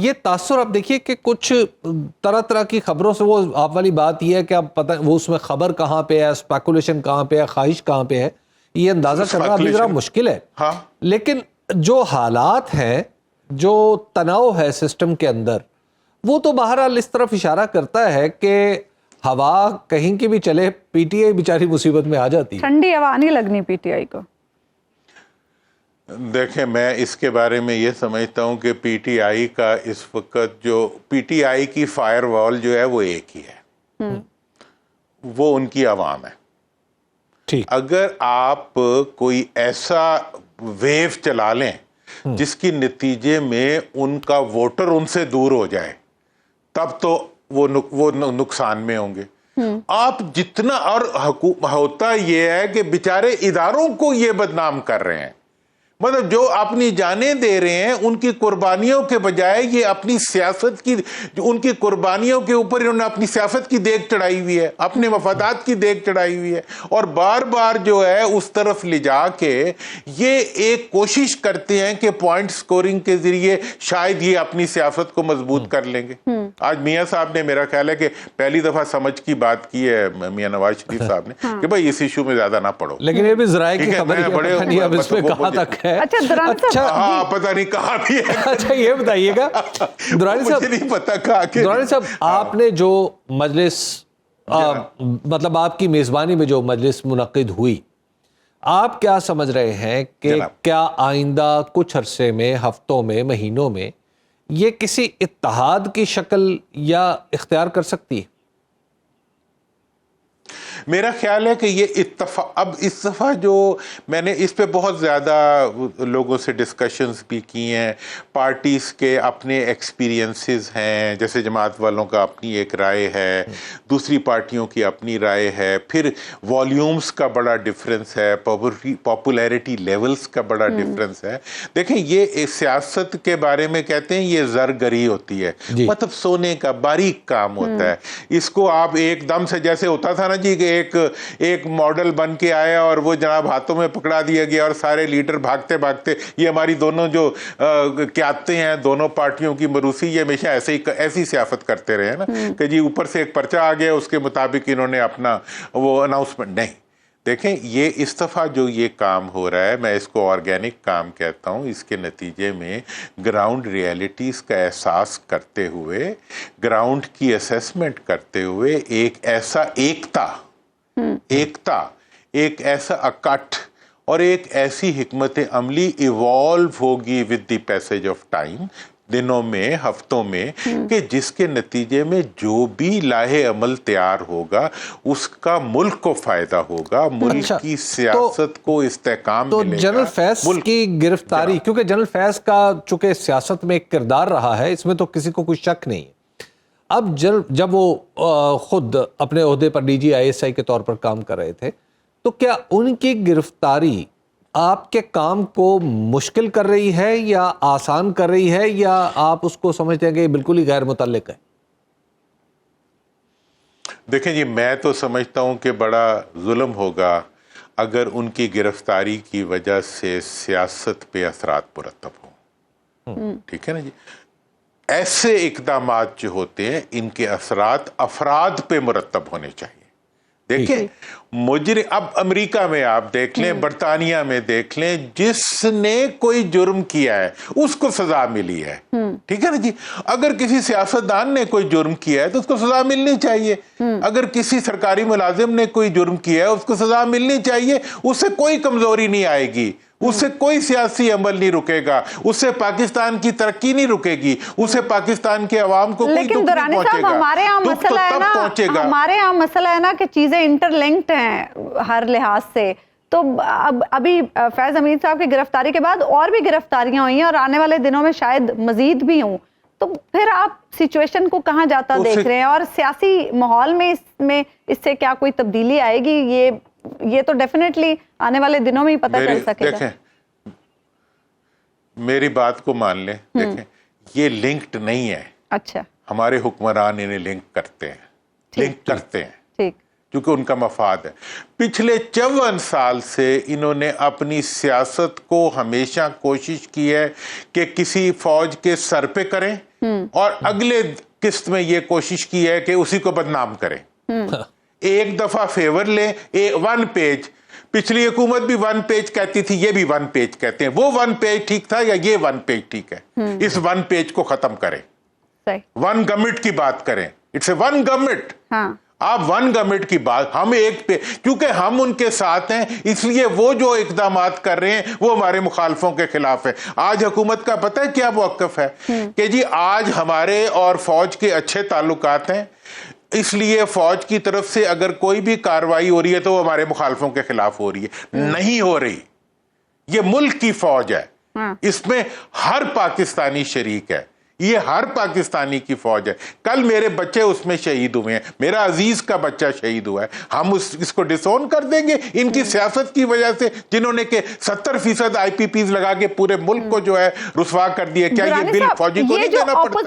یہ تاثر آپ دیکھیے کہ کچھ طرح طرح کی خبروں سے، وہ آپ والی بات یہ ہے کہ آپ پتہ وہ اس میں خبر کہاں پہ ہے، اسپیکولیشن کہاں پہ ہے، خواہش کہاں پہ ہے، یہ اندازہ کرنا ابھی ذرا مشکل ہے. ہاں لیکن جو حالات ہیں، جو تناؤ ہے سسٹم کے اندر، وہ تو بہرحال اس طرف اشارہ کرتا ہے کہ ہوا کہیں کی بھی چلے، پی ٹی آئی بیچاری مصیبت میں آ جاتی ہے. ٹھنڈی ہوا نہیں لگنی پی ٹی آئی کو. دیکھیں، میں اس کے بارے میں یہ سمجھتا ہوں کہ پی ٹی آئی کا اس وقت جو پی ٹی آئی کی فائر وال جو ہے وہ ایک ہی ہے، وہ ان کی عوام ہے. اگر آپ کوئی ایسا ویو چلا لیں جس کی نتیجے میں ان کا ووٹر ان سے دور ہو جائے، تب تو وہ نقصان میں ہوں گے. آپ جتنا، اور ہوتا یہ ہے کہ بیچارے اداروں کو یہ بدنام کر رہے ہیں، مطلب جو اپنی جانیں دے رہے ہیں ان کی قربانیوں کے بجائے یہ اپنی سیاست کی، ان کی قربانیوں کے اوپر انہوں نے اپنی سیاست کی دیگ چڑھائی ہوئی ہے، اپنے مفادات کی دیگ چڑھائی ہوئی ہے، اور بار بار جو ہے اس طرف لے جا کے یہ ایک کوشش کرتے ہیں کہ پوائنٹ سکورنگ کے ذریعے شاید یہ اپنی سیاست کو مضبوط کر لیں گے. آج میاں صاحب نے، میرا خیال ہے کہ پہلی دفعہ سمجھ کی بات کی ہے میاں نواز شریف صاحب نے کہ بھائی اس ایشو میں زیادہ نہ پڑھو. لیکن یہ بھی ذرائع کی خبر ہے، اب اس میں کہاں تک ہے. ہاں پتہ نہیں کہاں بھی ہے. اچھا یہ بتائیے گا درانی صاحب، مجھے نہیں پتا کہاں کہ درانی صاحب آپ نے جو مجلس، مطلب آپ کی میزبانی میں جو مجلس منعقد ہوئی، آپ کیا سمجھ رہے ہیں کہ کیا آئندہ کچھ عرصے میں، ہفتوں میں، مہینوں میں یہ کسی اتحاد کی شکل یا اختیار کر سکتی ہے؟ میرا خیال ہے کہ یہ اب اس دفعہ جو میں نے اس پہ بہت زیادہ لوگوں سے ڈسکشنز بھی کی ہیں، پارٹیز کے اپنے ایکسپیرینسز ہیں، جیسے جماعت والوں کا اپنی ایک رائے ہے، دوسری پارٹیوں کی اپنی رائے ہے، پھر والیومز کا بڑا ڈفرنس ہے، پاپولیرٹی لیولز کا بڑا ڈفرنس ہے. دیکھیں یہ سیاست کے بارے میں کہتے ہیں یہ زرگری ہوتی ہے، مطلب سونے کا باریک کام ہوتا ہے. اس کو آپ ایک دم سے، جیسے ہوتا تھا نا جی کہ ایک ماڈل بن کے آیا اور وہ جناب ہاتھوں میں پکڑا دیا گیا اور سارے لیڈر بھاگتے بھاگتے، یہ ہماری دونوں جو قیادتیں ہیں دونوں پارٹیوں کی مروسی، یہ ہمیشہ ایسی سیاست کرتے رہے نا کہ جی اوپر سے ایک پرچہ آ گیا، اس کے مطابق انہوں نے اپنا وہ اناؤنسمنٹ. نہیں، دیکھیں یہ اس دفعہ جو یہ کام ہو رہا ہے، میں اس کو آرگینک کام کہتا ہوں. اس کے نتیجے میں گراؤنڈ ریئلٹیز کا احساس کرتے ہوئے، گراؤنڈ کی اسیسمنٹ کرتے ہوئے، ایک ایسا ایکتا، ایک ایسا اکٹھ اور ایک ایسی حکمت عملی ایوالو ہوگی with the passage of time, دنوں میں، ہفتوں میں، کہ جس کے نتیجے میں جو بھی لاہے عمل تیار ہوگا اس کا ملک کو فائدہ ہوگا، ملک کی سیاست کو استحکام ملے گا. تو جنرل فیض کی گرفتاری، کیونکہ جنرل فیض کا چونکہ سیاست میں ایک کردار رہا ہے، اس میں تو کسی کو کوئی شک نہیں ہے. اب جب وہ خود اپنے عہدے پر D G I S I کے طور پر کام کر رہے تھے، تو کیا ان کی گرفتاری آپ کے کام کو مشکل کر رہی ہے یا آسان کر رہی ہے، یا آپ اس کو سمجھتے ہیں کہ یہ بالکل ہی غیر متعلق ہے؟ دیکھیں جی، میں تو سمجھتا ہوں کہ بڑا ظلم ہوگا اگر ان کی گرفتاری کی وجہ سے سیاست پہ اثرات مرتب ہوں. ٹھیک ہے نا جی. ایسے اقدامات جو ہوتے ہیں ان کے اثرات افراد پہ مرتب ہونے چاہیے. دیکھیں مجرم، اب امریکہ میں آپ دیکھ لیں، برطانیہ میں دیکھ لیں، جس نے کوئی جرم کیا ہے اس کو سزا ملی ہے. ٹھیک ہے نا جی. اگر کسی سیاستدان نے کوئی جرم کیا ہے تو اس کو سزا ملنی چاہیے. اگر کسی سرکاری ملازم نے کوئی جرم کیا ہے اس کو سزا ملنی چاہیے. اس سے کوئی کمزوری نہیں آئے گی، اس سے کوئی سیاسی عمل نہیں رکے گا، اس سے پاکستان کی ترقی نہیں رکے گی، اس سے پاکستان کے عوام کو کوئی دکھ نہیں پہنچے گا. ہمارے یہاں مسئلہ ہے نا کہ چیزیں انٹر لنکڈ ہیں ہر لحاظ سے. تو ابھی فیض امین صاحب کی گرفتاری کے بعد اور بھی گرفتاریاں ہوئی ہیں اور آنے والے دنوں میں شاید مزید بھی ہوں. تو پھر آپ سچویشن کو کہاں جاتا دیکھ رہے ہیں، اور سیاسی ماحول میں اس سے کیا کوئی تبدیلی آئے گی؟ یہ تو ڈیفینیٹلی آنے والے دنوں میں ہی پتہ چل سکے گا. دیکھیں میری بات کو مان لیں، دیکھیں یہ لنکڈ نہیں ہے. اچھا. ہمارے حکمران انہیں لنک کرتے ہیں کیونکہ ان کا مفاد ہے. پچھلے 54 سال سے انہوں نے اپنی سیاست کو ہمیشہ کوشش کی ہے کہ کسی فوج کے سر پہ کریں اور اگلے قسط میں یہ کوشش کی ہے کہ اسی کو بدنام کریں. ایک دفعہ فیور لیں, 1 پیج, پچھلی حکومت بھی 1 پیج کہتی تھی, یہ بھی 1 پیج کہتے ہیں. وہ 1 پیج ٹھیک تھا یا یہ 1 پیج ٹھیک ہے؟ اس 1 پیج کو ختم کریں, 1 گورنمنٹ کی بات کریں. It's a 1 government. آپ 1 گورنمنٹ کی بات, ہم ایک پہ, کیونکہ ہم ان کے ساتھ ہیں اس لیے وہ جو اقدامات کر رہے ہیں وہ ہمارے مخالفوں کے خلاف ہے. آج حکومت کا پتہ ہے کیا موقف ہے کہ جی آج ہمارے اور فوج کے اچھے تعلقات ہیں, اس لیے فوج کی طرف سے اگر کوئی بھی کارروائی ہو رہی ہے تو وہ ہمارے مخالفوں کے خلاف ہو رہی ہے. نہیں ہو رہی. یہ ملک کی فوج ہے, اس میں ہر پاکستانی شریک ہے, یہ ہر پاکستانی کی فوج ہے. کل میرے بچے اس میں شہید ہوئے ہیں, میرا عزیز کا بچہ شہید ہوا ہے. ہم اس کو ڈسون کر دیں گے ان کی سیاست کی وجہ سے, جنہوں نے کہ 70% IPPs لگا کے پورے ملک کو جو ہے رسوا کر دیا؟ کیا یہ بل فوجی کو نہیں دینا پڑتا؟